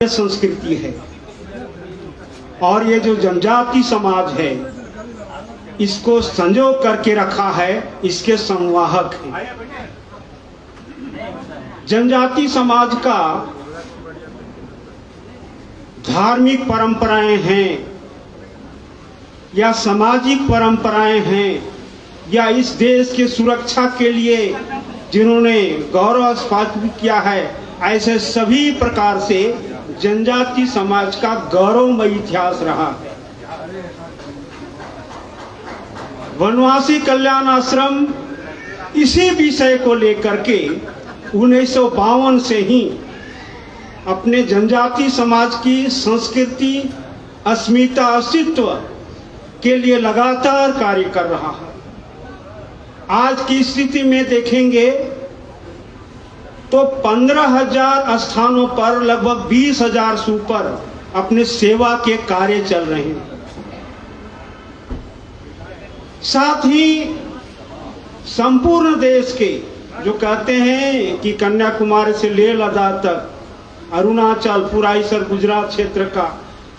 संस्कृति है और ये जो जनजाति समाज है इसको संजो करके रखा है, इसके संवाहक है। जनजाति समाज का धार्मिक परंपराएं हैं या सामाजिक परंपराएं हैं या इस देश के सुरक्षा के लिए जिन्होंने गौरव स्थापित किया है, ऐसे सभी प्रकार से जनजाति समाज का गौरवमयी इतिहास रहा है। वनवासी कल्याण आश्रम इसी विषय को लेकर के 1952 से ही अपने जनजाति समाज की संस्कृति, अस्मिता, अस्तित्व के लिए लगातार कार्य कर रहा है। आज की स्थिति में देखेंगे तो 15,000 स्थानों पर लगभग 20,000 से ऊपर अपने सेवा के कार्य चल रहे हैं। साथ ही संपूर्ण देश के जो कहते हैं कि कन्याकुमारी से लेह लद्दाख तक, अरुणाचल, पूरा गुजरात क्षेत्र का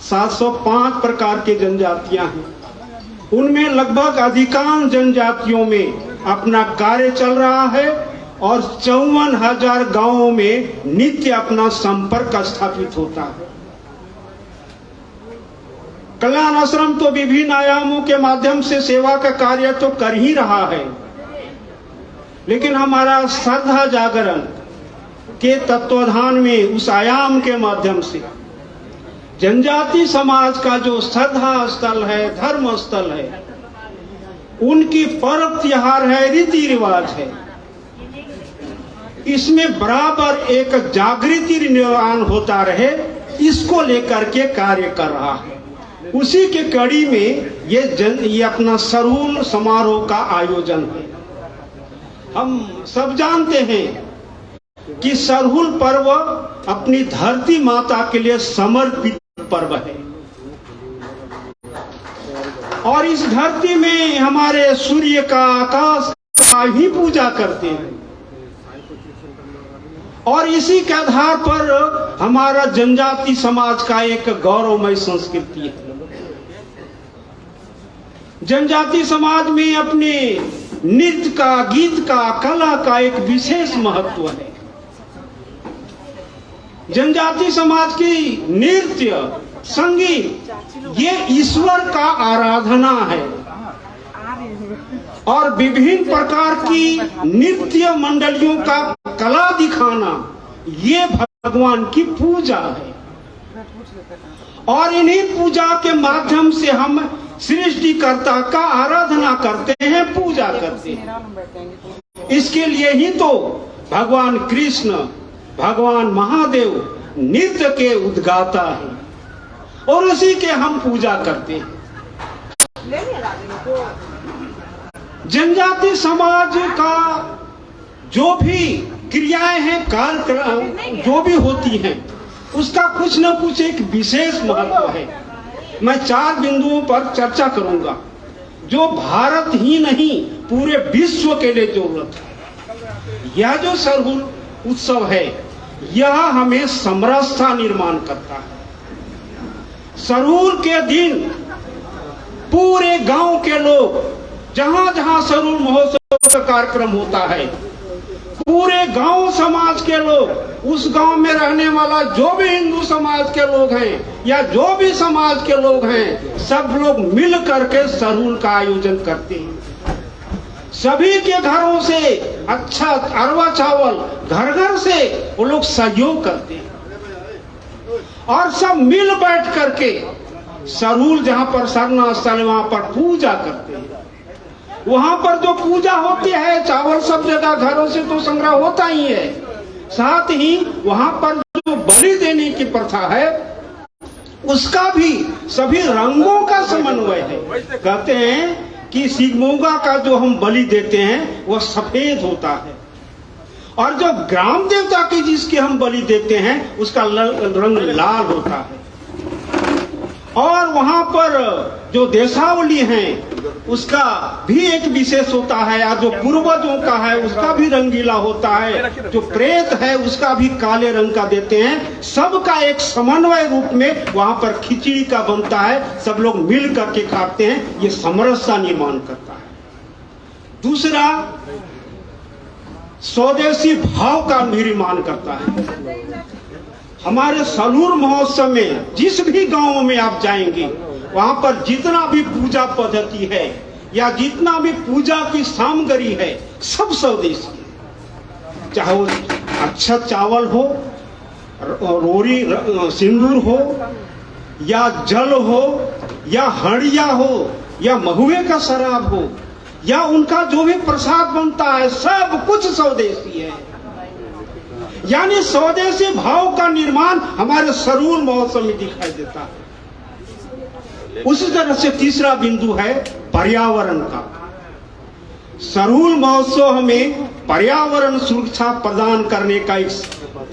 705 प्रकार के जनजातियां हैं। उनमें लगभग अधिकांश जनजातियों में अपना कार्य चल रहा है और 54,000 गांवों में नित्य अपना संपर्क स्थापित होता है। कल्याण आश्रम तो विभिन्न आयामों के माध्यम से सेवा का कार्य तो कर ही रहा है, लेकिन हमारा श्रद्धा जागरण के तत्वाधान में उस आयाम के माध्यम से जनजाति समाज का जो श्रद्धा स्थल है, धर्म स्थल है, उनकी पर्व त्योहार है, रीति रिवाज है, इसमें बराबर एक जागृति निर्माण होता रहे, इसको लेकर के कार्य कर रहा है। उसी के कड़ी में ये अपना सरहुल समारोह का आयोजन है। हम सब जानते हैं कि सरहुल पर्व अपनी धरती माता के लिए समर्पित पर्व है और इस धरती में हमारे सूर्य का, आकाश का ही पूजा करते हैं और इसी के आधार पर हमारा जनजाति समाज का एक गौरवमय संस्कृति है। जनजाति समाज में अपने नृत्य का, गीत का, कला का एक विशेष महत्व है। जनजाति समाज की नृत्य, संगीत ये ईश्वर का आराधना है और विभिन्न प्रकार की नृत्य मंडलियों का कला दिखाना ये भगवान की पूजा है और इन्हीं पूजा के माध्यम से हम सृष्टिकर्ता का आराधना करते हैं, पूजा करते हैं। इसके लिए ही तो भगवान कृष्ण, भगवान महादेव नृत्य के उद्गाता है और उसी के हम पूजा करते हैं। जनजाति समाज का जो भी क्रियाएं हैं, कार्यक्रम जो भी होती हैं, उसका कुछ न कुछ एक विशेष महत्व है। मैं 4 बिंदुओं पर चर्चा करूंगा जो भारत ही नहीं पूरे विश्व के लिए जरूरत है। यह जो सरहुल उत्सव है यह हमें समरसता निर्माण करता है। सरहुल के दिन पूरे गांव के लोग, जहां जहां सरहुल महोत्सव का कार्यक्रम होता है, पूरे गांव समाज के लोग, उस गांव में रहने वाला जो भी हिंदू समाज के लोग हैं या जो भी समाज के लोग हैं, सब लोग मिल करके सरहुल का आयोजन करते हैं। सभी के घरों से अच्छा अरवा चावल घर घर से वो लोग सहयोग करते हैं और सब मिल बैठ करके सरहुल जहां पर सरना स्थल वहां पर पूजा करते हैं। वहां पर जो पूजा होती है, चावल सब जगह घरों से तो संग्रह होता ही है, साथ ही वहां पर जो बलि देने की प्रथा है उसका भी सभी रंगों का समन्वय है। कहते हैं कि सिगमोगा का जो हम बलि देते हैं वह सफेद होता है और जो ग्राम देवता की जिसकी हम बलि देते हैं उसका रंग लाल होता है। और वहां पर जो देशावली हैं उसका भी एक विशेष होता है, या जो पूर्वजों का है उसका भी रंगीला होता है, जो प्रेत है उसका भी काले रंग का देते हैं। सबका एक समन्वय रूप में वहां पर खिचड़ी का बनता है, सब लोग मिल करके खाते हैं। ये समरसता निर्माण करता है। दूसरा, स्वदेशी भाव का निर्माण करता है। हमारे सलूर महोत्सव में जिस भी गांव में आप जाएंगे, वहां पर जितना भी पूजा पद्धति है या जितना भी पूजा की सामग्री है, सब स्वदेशी है। चाहे वो अच्छा चावल हो, रोरी सिंदूर हो, या जल हो, या हड़िया हो, या महुए का शराब हो, या उनका जो भी प्रसाद बनता है, सब कुछ स्वदेशी है। यानी स्वदेशी भाव का निर्माण हमारे सरूर महोत्सव में दिखाई देता है। उसी तरह से तीसरा बिंदु है पर्यावरण का। सरूर महोत्सव हमें पर्यावरण सुरक्षा प्रदान करने का एक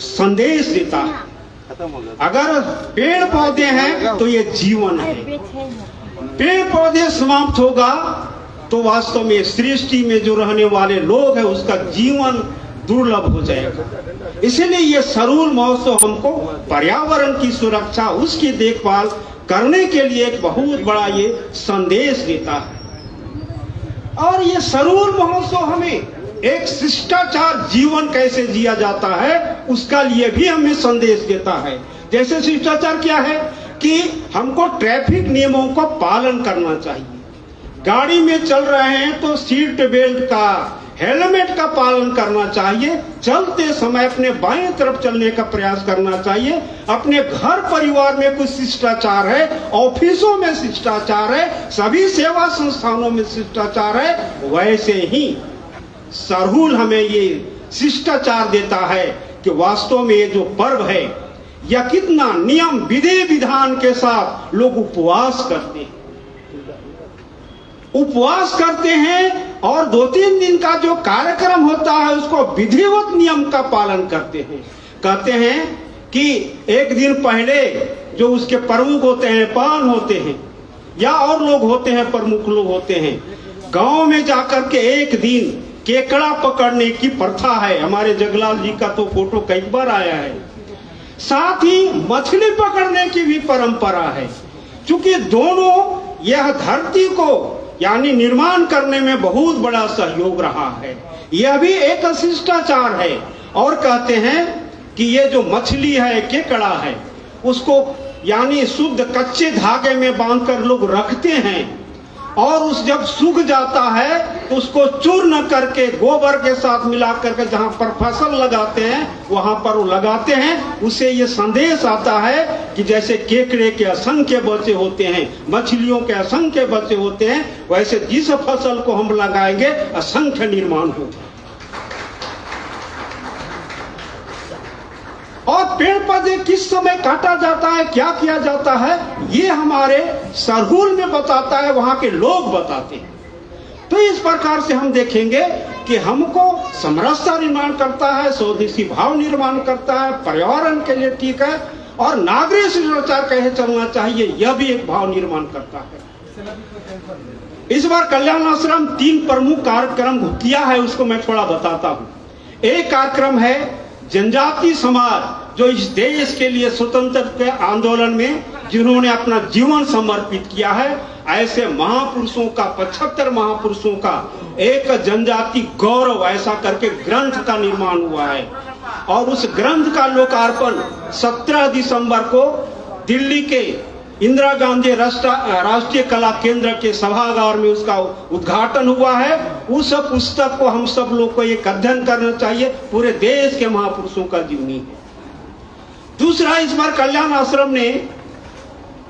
संदेश देता है। अगर पेड़ पौधे हैं तो ये जीवन है। पेड़ पौधे समाप्त होगा तो वास्तव में सृष्टि में जो रहने वाले लोग हैं उसका जीवन दुर्लभ हो जाएगा। इसलिए ये सरूर महोत्सव हमको पर्यावरण की सुरक्षा, उसकी देखभाल करने के लिए एक बहुत बड़ा ये संदेश देता है। और ये सरूर महोत्सव हमें एक शिष्टाचार जीवन कैसे जिया जाता है उसका लिए भी हमें संदेश देता है। जैसे शिष्टाचार क्या है कि हमको ट्रैफिक नियमों का पालन करना चाहिए। गाड़ी में चल रहे हैं तो सीट बेल्ट का, हेलमेट का पालन करना चाहिए। चलते समय अपने बाएं तरफ चलने का प्रयास करना चाहिए। अपने घर परिवार में कुछ शिष्टाचार है, ऑफिसों में शिष्टाचार है, सभी सेवा संस्थानों में शिष्टाचार है। वैसे ही सरहुल हमें ये शिष्टाचार देता है कि वास्तव में ये जो पर्व है, या कितना नियम विधि विधान के साथ लोग उपवास करते हैं, और 2-3 दिन का जो कार्यक्रम होता है उसको विधिवत नियम का पालन करते हैं। कहते हैं कि एक दिन पहले जो उसके प्रमुख होते हैं, पान होते हैं, या और लोग होते हैं, प्रमुख लोग होते हैं, गांव में जाकर के एक दिन केकड़ा पकड़ने की प्रथा है। हमारे जगलाल जी का तो फोटो कई बार आया है। साथ ही मछली पकड़ने की भी परंपरा है। क्योंकि दोनों यह धरती को यानी निर्माण करने में बहुत बड़ा सहयोग रहा है। यह भी एक शिष्टाचार है। और कहते हैं कि ये जो मछली है, केकड़ा है, उसको यानी शुद्ध कच्चे धागे में बांधकर लोग रखते हैं, और उस जब सूख जाता है तो उसको चूर्ण करके गोबर के साथ मिला करके जहां पर फसल लगाते हैं वहां पर वो लगाते हैं। उससे ये संदेश आता है कि जैसे केकड़े के असंख्य बच्चे होते हैं, मछलियों के असंख्य बच्चे होते हैं, वैसे जिस फसल को हम लगाएंगे असंख्य निर्माण होगा। और पेड़ पौधे किस समय काटा जाता है, क्या किया जाता है, ये हमारे सरहुल में बताता है, वहां के लोग बताते हैं। तो इस प्रकार से हम देखेंगे कि हमको समरसता निर्माण करता है, स्वदेशी भाव निर्माण करता है, पर्यावरण के लिए ठीक है, और नागरिक शिष्टाचार कैसे चलना चाहिए यह भी एक भाव निर्माण करता है। इस बार कल्याण आश्रम 3 प्रमुख कार्यक्रम किया है, उसको मैं थोड़ा बताता हूँ। एक कार्यक्रम है जनजाति समाज, जो इस देश के लिए स्वतंत्रता के आंदोलन में जिन्होंने अपना जीवन समर्पित किया है, ऐसे महापुरुषों का, 75 महापुरुषों का एक जनजाति गौरव ऐसा करके ग्रंथ का निर्माण हुआ है। और उस ग्रंथ का लोकार्पण 17 दिसंबर को दिल्ली के इंदिरा गांधी राष्ट्रीय कला केंद्र के सभागार में उसका उद्घाटन हुआ है। उस पुस्तक को हम सब लोग को एक अध्ययन करना चाहिए। पूरे देश के महापुरुषों का जीवनी है। दूसरा, इस बार कल्याण आश्रम ने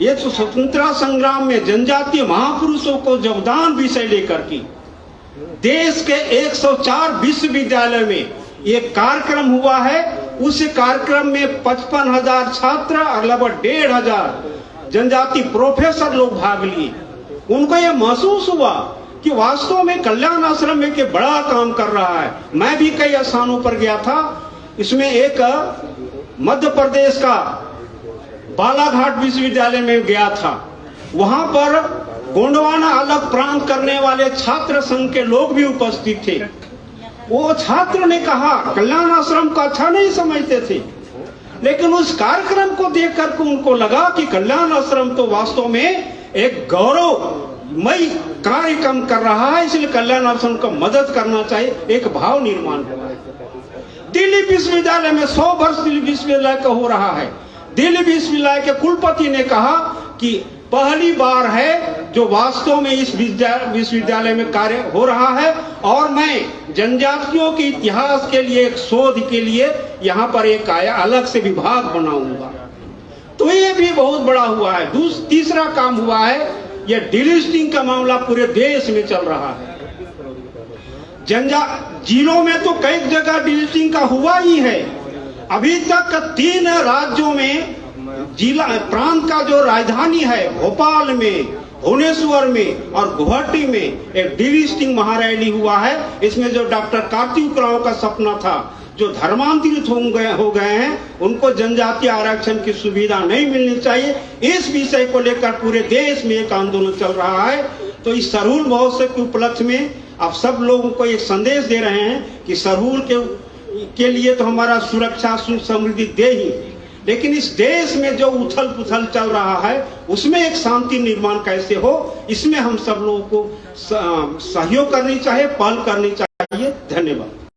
ये स्वतंत्रता संग्राम में जनजातीय महापुरुषों को योगदान विषय लेकर के देश के 104 विश्वविद्यालय में एक कार्यक्रम हुआ है। उस कार्यक्रम में 55,000 छात्र और लगभग 1,500 जनजाति प्रोफेसर लोग भाग लिए। उनको यह महसूस हुआ कि वास्तव में कल्याण आश्रम में के बड़ा काम कर रहा है। मैं भी कई स्थानों पर गया था। इसमें एक मध्य प्रदेश का बालाघाट विश्वविद्यालय में गया था। वहां पर गोंडवाना अलग प्रांत करने वाले छात्र संघ के लोग भी उपस्थित थे। वो छात्र ने कहा कल्याण आश्रम को अच्छा नहीं समझते थे, लेकिन उस कार्यक्रम को देख करके उनको लगा कि कल्याण आश्रम तो वास्तव में एक गौरवमयी कार्यक्रम कर रहा है, इसलिए कल्याण आश्रम को मदद करना चाहिए। एक भाव निर्माण हुआ। दिल्ली विश्वविद्यालय में 100 वर्ष दिल्ली विश्वविद्यालय का हो रहा है। दिल्ली विश्वविद्यालय के कुलपति ने कहा कि पहली बार है जो वास्तव में इस विश्वविद्यालय में कार्य हो रहा है, और मैं जनजातियों के इतिहास के लिए एक शोध के लिए यहाँ पर एक अलग से विभाग बनाऊंगा। तो ये भी बहुत बड़ा हुआ है। तीसरा काम हुआ है, ये डिलिस्टिंग का मामला पूरे देश में चल रहा है। जिलों में तो कई जगह डिलिस्टिंग का हुआ ही है। अभी तक 3 राज्यों में जिला प्रांत का जो राजधानी है, भोपाल में, भुवनेश्वर में और गुवाहाटी में एक डिलिस्टिंग महारैली हुआ है। इसमें जो डॉक्टर कार्तिक राव का सपना था, जो धर्मांतरित हो गए हैं, उनको जनजातीय आरक्षण की सुविधा नहीं मिलनी चाहिए, इस विषय को लेकर पूरे देश में एक आंदोलन चल रहा है। तो इस सरहुल महोत्सव के उपलक्ष्य में आप सब लोगों को एक संदेश दे रहे हैं कि सरहुल के लिए तो हमारा सुरक्षा समृद्धि दे ही, लेकिन इस देश में जो उथल पुथल चल रहा है उसमें एक शांति निर्माण कैसे हो, इसमें हम सब लोगों को सहयोग करनी चाहिए, पहल करनी चाहिए। धन्यवाद।